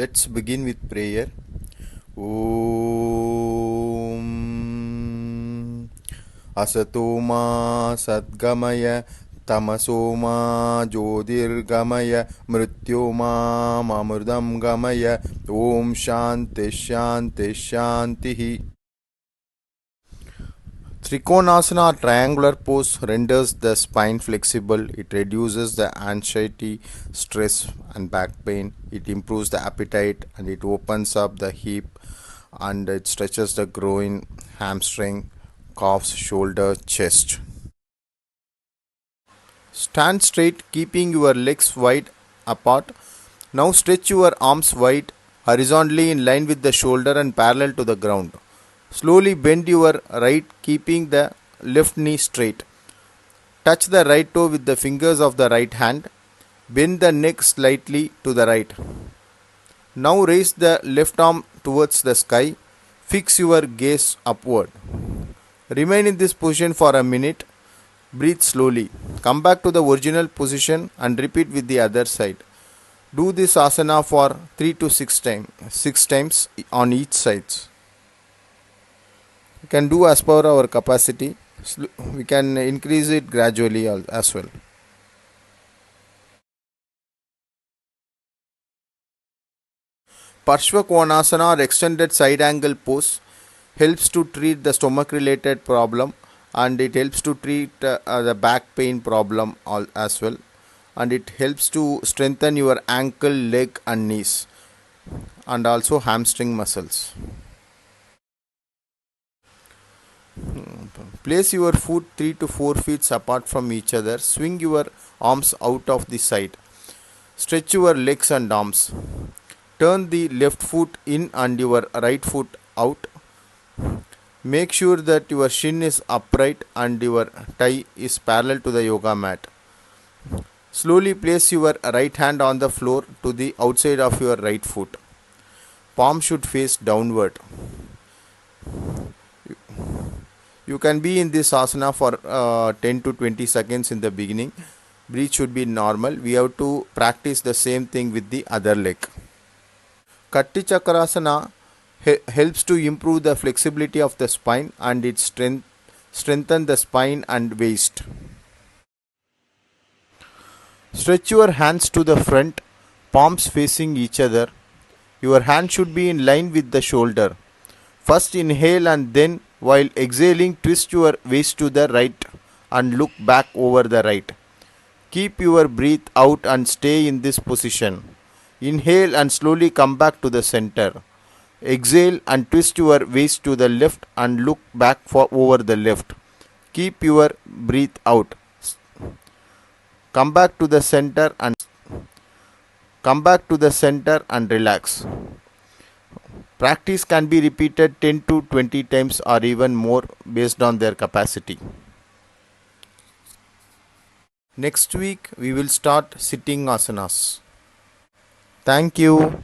Let's begin with prayer. Om Asatoma Sadgamaya Tamasoma Jyotirgamaya Mrityoma Mamurdam Gamaya Om Shanti Shanti Shanti. Trikonasana triangular pose renders the spine flexible. It reduces the anxiety, stress, and back pain. It improves the appetite and it opens up the hip and it stretches the groin, hamstring, calves, shoulder, chest. Stand straight, keeping your legs wide apart. Now stretch your arms wide, horizontally in line with the shoulder and parallel to the ground. Slowly bend your right, keeping the left knee straight. Touch the right toe with the fingers of the right hand. Bend the neck slightly to the right. Now raise the left arm towards the sky. Fix your gaze upward. Remain in this position for a minute. Breathe slowly. Come back to the original position and repeat with the other side. Do this asana for 3 to 6 times on each side. We can do as per our capacity. We can increase it gradually as well. Parshvakonasana or extended side angle pose helps to treat the stomach related problem and it helps to treat the back pain problem as well, and it helps to strengthen your ankle, leg and knees and also hamstring muscles. Place your foot 3 to 4 feet apart from each other. Swing your arms out of the side. Stretch your legs and arms. Turn the left foot in and your right foot out. Make sure that your shin is upright and your thigh is parallel to the yoga mat. Slowly place your right hand on the floor to the outside of your right foot. Palm should face downward. You can be in this asana for 10 to 20 seconds in the beginning. Breathe should be normal. We have to practice the same thing with the other leg. Katti Chakrasana helps to improve the flexibility of the spine and it strengthen the spine and waist. Stretch your hands to the front, palms facing each other. Your hand should be in line with the shoulder. First inhale and then while exhaling twist your waist to the right and look back over the right. Keep your breath out and stay in this position. Inhale and slowly come back to the center. Exhale and twist your waist to the left and look back over the left. Keep your breath out. Come back to the center and relax. Practice can be repeated 10 to 20 times or even more based on their capacity. Next week we will start sitting asanas. Thank you.